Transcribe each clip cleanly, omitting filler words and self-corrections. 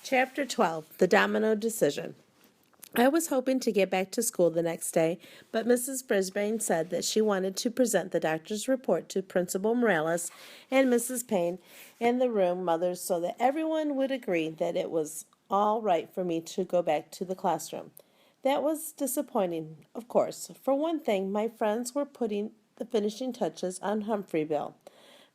Chapter 12, The Domino Decision. I was hoping to get back to school the next day, but Mrs. Brisbane said that she wanted to present the doctor's report to Principal Morales and Mrs. Payne and the room mothers so that everyone would agree that it was all right for me to go back to the classroom. That was disappointing, of course. For one thing, my friends were putting the finishing touches on Humphreyville.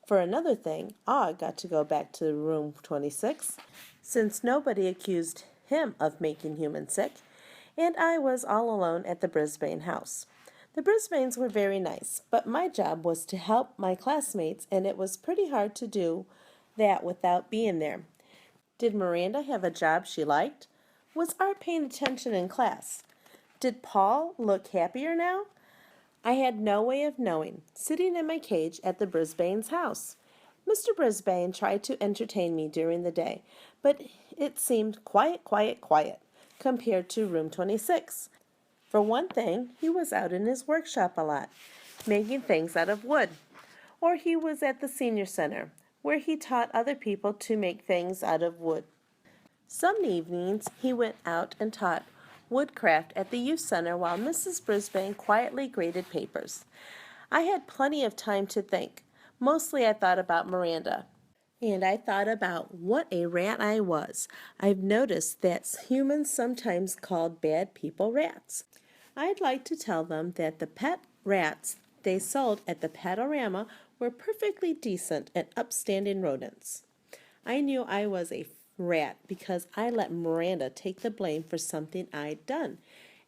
For another thing, Og got to go back to room 26, since nobody accused him of making humans sick, and I was all alone at the Brisbane house. The Brisbanes were very nice, but my job was to help my classmates, and it was pretty hard to do that without being there. Did Miranda have a job she liked? Was Art paying attention in class? Did Paul look happier now? I had no way of knowing, sitting in my cage at the Brisbane's house. Mr. Brisbane tried to entertain me during the day, but it seemed quiet compared to room 26. For one thing, he was out in his workshop a lot, making things out of wood. Or he was at the senior center, where he taught other people to make things out of wood. Some evenings he went out and taught woodcraft at the youth center while Mrs. Brisbane quietly graded papers. I had plenty of time to think. Mostly I thought about Miranda. And I thought about what a rat I was. I've noticed that humans sometimes called bad people rats. I'd like to tell them that the pet rats they sold at the Petorama were perfectly decent and upstanding rodents. I knew I was a rat because I let Miranda take the blame for something I'd done,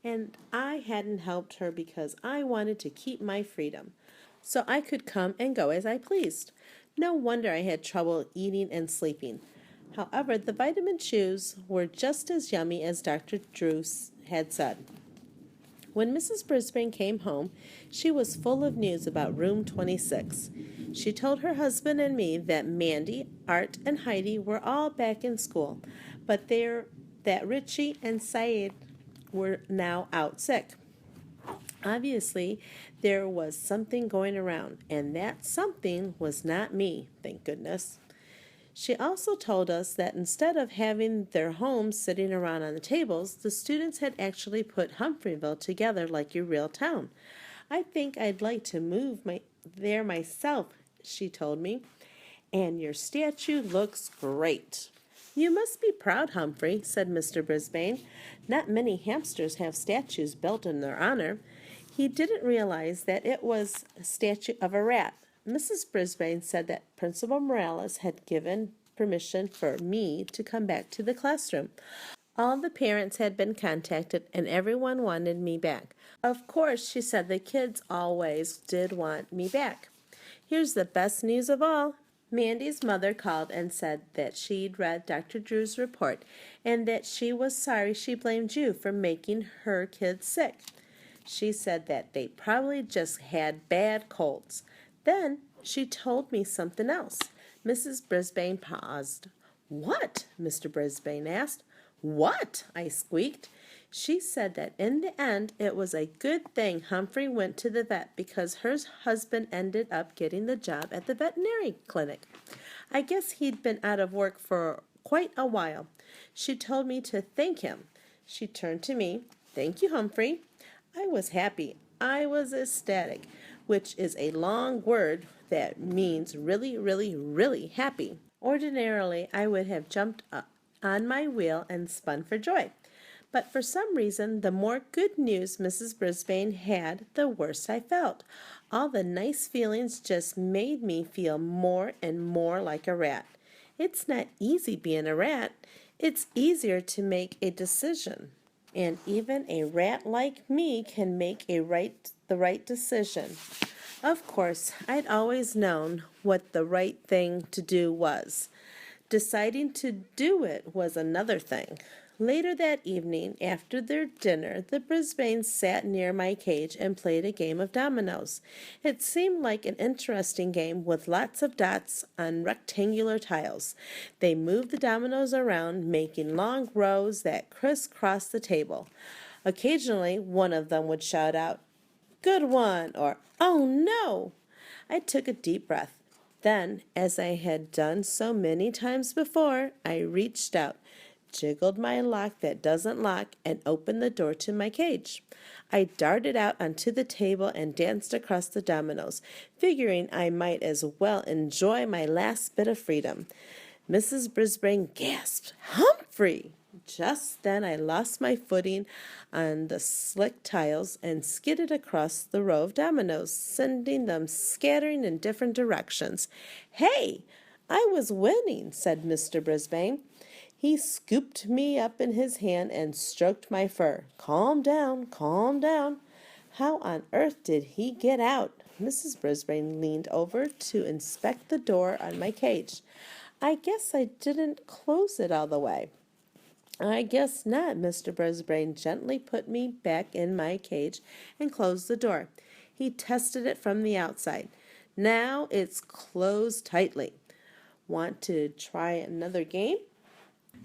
and I hadn't helped her because I wanted to keep my freedom, so I could come and go as I pleased. No wonder I had trouble eating and sleeping. However, the vitamin chews were just as yummy as Dr. Drew had said. When Mrs. Brisbane came home, she was full of news about room 26. She told her husband and me that Mandy, Art, and Heidi were all back in school, but that Richie and Saeed were now out sick. Obviously, there was something going around, and that something was not me, thank goodness. She also told us that instead of having their homes sitting around on the tables, the students had actually put Humphreyville together like your real town. I think I'd like to move there myself, she told me. And your statue looks great. You must be proud, Humphrey, said Mr. Brisbane. Not many hamsters have statues built in their honor. He didn't realize that it was a statue of a rat. Mrs. Brisbane said that Principal Morales had given permission for me to come back to the classroom. All the parents had been contacted and everyone wanted me back. Of course, she said the kids always did want me back. Here's the best news of all. Mandy's mother called and said that she'd read Dr. Drew's report and that she was sorry she blamed you for making her kids sick. She said that they probably just had bad colds. Then she told me something else. Mrs. Brisbane paused. What? Mr. Brisbane asked. What? I squeaked. She said that in the end it was a good thing Humphrey went to the vet because her husband ended up getting the job at the veterinary clinic. I guess he'd been out of work for quite a while. She told me to thank him. She turned to me. Thank you, Humphrey. I was happy. I was ecstatic, which is a long word that means really, really, really happy. Ordinarily, I would have jumped up on my wheel and spun for joy. But for some reason, the more good news Mrs. Brisbane had, the worse I felt. All the nice feelings just made me feel more and more like a rat. It's not easy being a rat. It's easier to make a decision. And even a rat like me can make the right decision. Of course, I'd always known what the right thing to do was. Deciding to do it was another thing. Later that evening, after their dinner, the Brisbanes sat near my cage and played a game of dominoes. It seemed like an interesting game with lots of dots on rectangular tiles. They moved the dominoes around, making long rows that crisscrossed the table. Occasionally, one of them would shout out, "Good one," or "Oh no!" I took a deep breath. Then, as I had done so many times before, I reached out. jiggled my lock that doesn't lock, and opened the door to my cage. I darted out onto the table and danced across the dominoes, figuring I might as well enjoy my last bit of freedom. Mrs. Brisbane gasped, "Humphrey!" Just then I lost my footing on the slick tiles and skidded across the row of dominoes, sending them scattering in different directions. "Hey, I was winning," said Mr. Brisbane. He scooped me up in his hand and stroked my fur. "Calm down, calm down." How on earth did he get out? Mrs. Brisbane leaned over to inspect the door on my cage. "I guess I didn't close it all the way." "I guess not." Mr. Brisbane gently put me back in my cage and closed the door. He tested it from the outside. "Now it's closed tightly. Want to try another game?"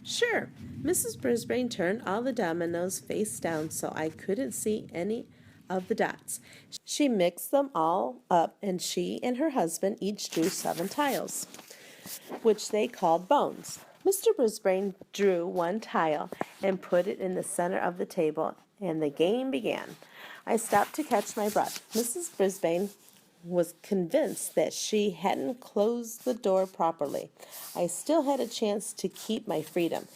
"Sure." Mrs. Brisbane turned all the dominoes face down so I couldn't see any of the dots. She mixed them all up, and she and her husband each drew 7 tiles, which they called bones. Mr. Brisbane drew one tile and put it in the center of the table, and the game began. I stopped to catch my breath. Mrs. Brisbane was convinced that she hadn't closed the door properly. I still had a chance to keep my freedom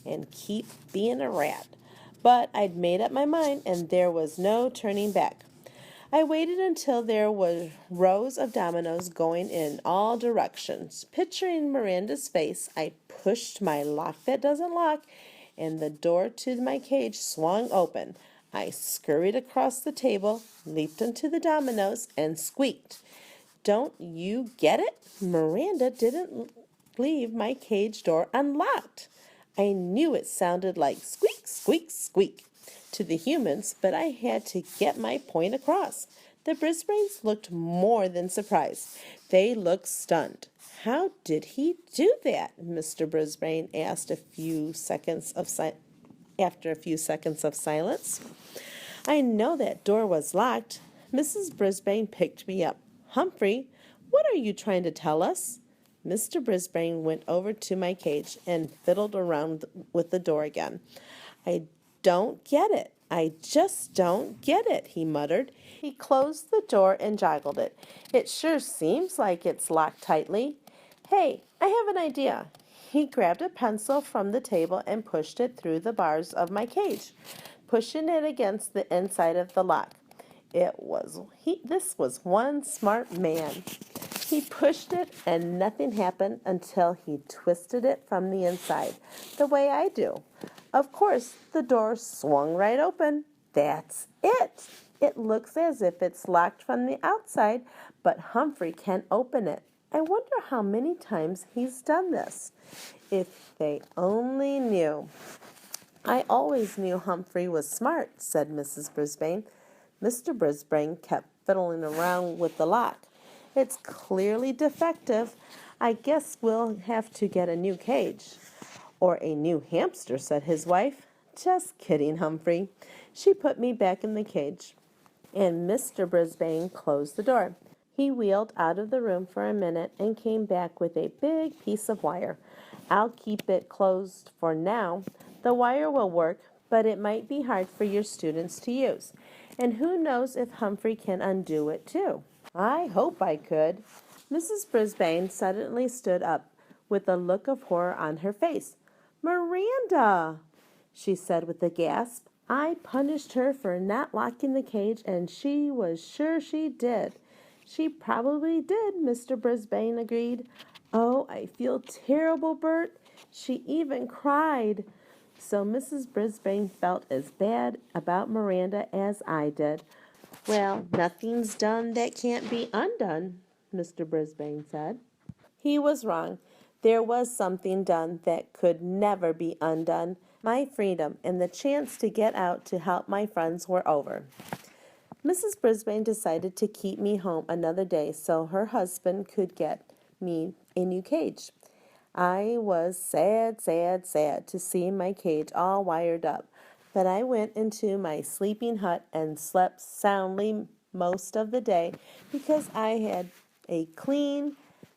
and keep being a rat, but I'd made up my mind, and there was no turning back. I waited until there were rows of dominoes going in all directions. Picturing Miranda's face, I pushed my lock that doesn't lock, and the door to my cage swung open. I scurried across the table, leaped into the dominoes, and squeaked. Don't you get it? Miranda didn't leave my cage door unlocked. I knew it sounded like squeak, squeak, squeak to the humans, but I had to get my point across. The Brisbanes looked more than surprised. They looked stunned. "How did he do that?" Mr. Brisbane asked after a few seconds of silence. "I know that door was locked." Mrs. Brisbane picked me up. "Humphrey, what are you trying to tell us?" Mr. Brisbane went over to my cage and fiddled around with the door again. "I don't get it. I just don't get it," he muttered. He closed the door and joggled it. "It sure seems like it's locked tightly. Hey, I have an idea." He grabbed a pencil from the table and pushed it through the bars of my cage, pushing it against the inside of the lock. This was one smart man. He pushed it, and nothing happened until he twisted it from the inside, the way I do. Of course, the door swung right open. That's it. It looks as if it's locked from the outside, but Humphrey can open it. I wonder how many times he's done this. If they only knew. "I always knew Humphrey was smart," said Mrs. Brisbane. Mr. Brisbane kept fiddling around with the lock. "It's clearly defective. I guess we'll have to get a new cage." "Or a new hamster," said his wife. "Just kidding, Humphrey." She put me back in the cage, and Mr. Brisbane closed the door. He wheeled out of the room for a minute and came back with a big piece of wire. "I'll keep it closed for now. The wire will work, but it might be hard for your students to use. And who knows if Humphrey can undo it too." "I hope I could." Mrs. Brisbane suddenly stood up with a look of horror on her face. "Miranda," she said with a gasp. "I punished her for not locking the cage, and she was sure she did." "She probably did," Mr. Brisbane agreed. "Oh, I feel terrible, Bert." She even cried. So Mrs. Brisbane felt as bad about Miranda as I did. "Well, nothing's done that can't be undone," Mr. Brisbane said. He was wrong. There was something done that could never be undone. My freedom and the chance to get out to help my friends were over. Mrs. Brisbane decided to keep me home another day so her husband could get me a new cage. I was sad, sad, sad to see my cage all wired up, but I went into my sleeping hut and slept soundly most of the day because I had a clean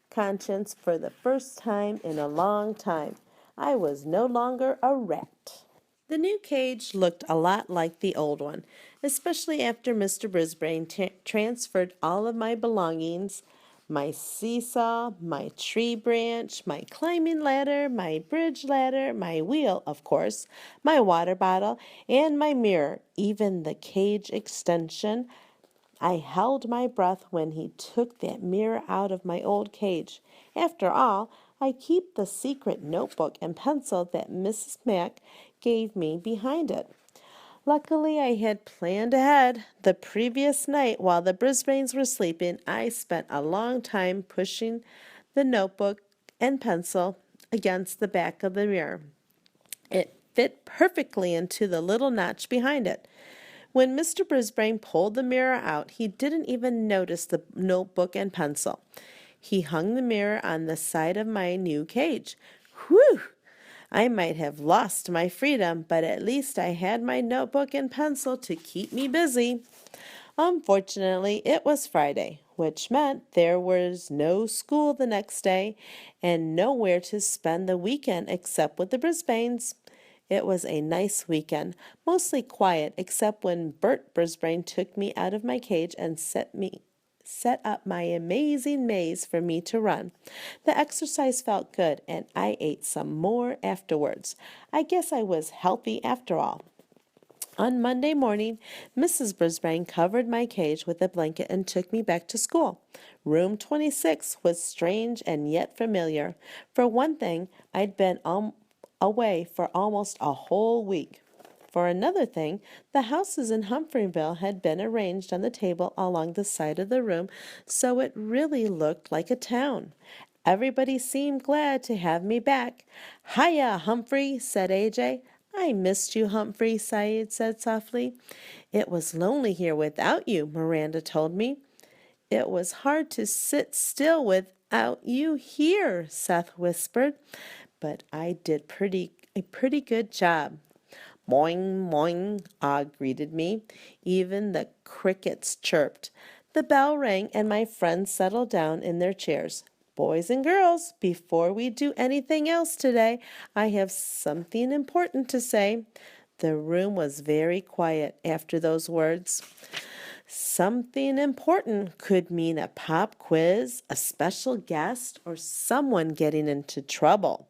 conscience for the first time in a long time. I was no longer a rat. The new cage looked a lot like the old one, especially after Mr. Brisbane transferred all of my belongings, my seesaw, my tree branch, my climbing ladder, my bridge ladder, my wheel, of course, my water bottle, and my mirror, even the cage extension. I held my breath when he took that mirror out of my old cage. After all, I keep the secret notebook and pencil that Mrs. Mack gave me behind it. Luckily, I had planned ahead. The previous night, while the Brisbanes were sleeping, I spent a long time pushing the notebook and pencil against the back of the mirror. It fit perfectly into the little notch behind it. When Mr. Brisbane pulled the mirror out, he didn't even notice the notebook and pencil. He hung the mirror on the side of my new cage. Whew! I might have lost my freedom, but at least I had my notebook and pencil to keep me busy. Unfortunately, it was Friday, which meant there was no school the next day and nowhere to spend the weekend except with the Brisbanes. It was a nice weekend, mostly quiet except when Bert Brisbane took me out of my cage and set up my amazing maze for me to run. The exercise felt good and I ate some more afterwards. I guess I was healthy after all. On Monday morning, Mrs. Brisbane covered my cage with a blanket and took me back to school. Room 26 was strange and yet familiar. For one thing, I'd been away for almost a whole week. For another thing, the houses in Humphreyville had been arranged on the table along the side of the room, so it really looked like a town. Everybody seemed glad to have me back. "Hiya, Humphrey," said AJ. "I missed you, Humphrey," Saeed said softly. "It was lonely here without you," Miranda told me. "It was hard to sit still without you here," Seth whispered. "But I did a pretty good job." "Moing, moing," Og greeted me. Even the crickets chirped. The bell rang and my friends settled down in their chairs. "Boys and girls, before we do anything else today, I have something important to say." The room was very quiet after those words. Something important could mean a pop quiz, a special guest, or someone getting into trouble.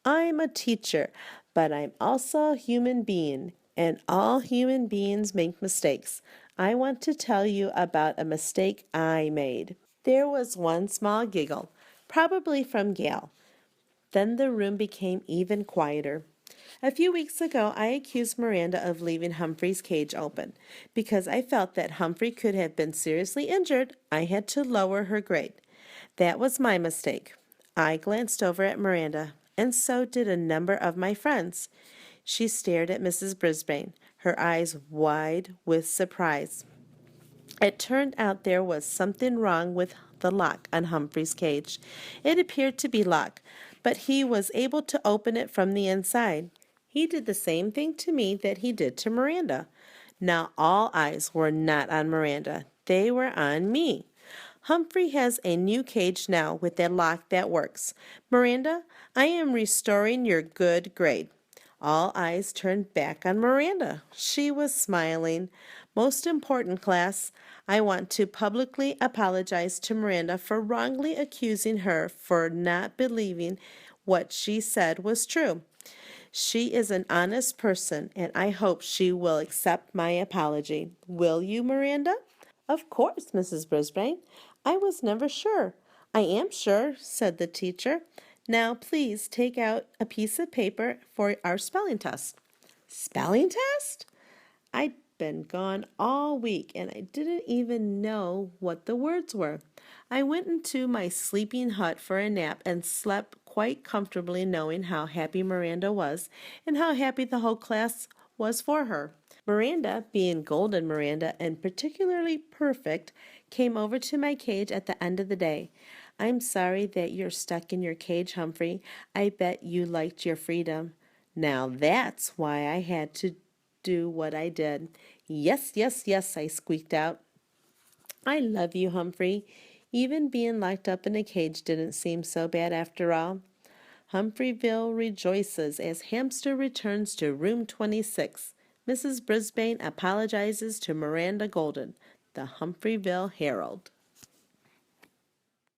I'm a teacher, but I'm also a human being, and all human beings make mistakes. I want to tell you about a mistake I made. There was one small giggle, probably from Gail. Then the room became even quieter. A few weeks ago, I accused Miranda of leaving Humphrey's cage open. Because I felt that Humphrey could have been seriously injured, I had to lower her grade. That was my mistake. I glanced over at Miranda, and so did a number of my friends. She stared at Mrs. Brisbane, her eyes wide with surprise. It turned out there was something wrong with the lock on Humphrey's cage. It appeared to be locked, but he was able to open it from the inside. He did the same thing to me that he did to Miranda. Now all eyes were not on Miranda. They were on me. Humphrey has a new cage now with a lock that works. Miranda, I am restoring your good grade. All eyes turned back on Miranda. She was smiling. Most important, class, I want to publicly apologize to Miranda for wrongly accusing her for not believing what she said was true. She is an honest person, and I hope she will accept my apology. Will you, Miranda? Of course, Mrs. Brisbane. I was never sure. I am sure, said the teacher. Now, please take out a piece of paper for our spelling test. Spelling test? I'd been gone all week and I didn't even know what the words were. I went into my sleeping hut for a nap and slept quite comfortably, knowing how happy Miranda was and how happy the whole class was for her. Miranda, being Golden Miranda and particularly perfect, came over to my cage at the end of the day. "I'm sorry that you're stuck in your cage, Humphrey. I bet you liked your freedom." Now that's why I had to do what I did. "Yes, yes, yes," I squeaked out. "I love you, Humphrey. Even being locked up in a cage didn't seem so bad after all." Humphreyville rejoices as hamster returns to room 26. Mrs. Brisbane apologizes to Miranda Golden. The Humphreyville Herald.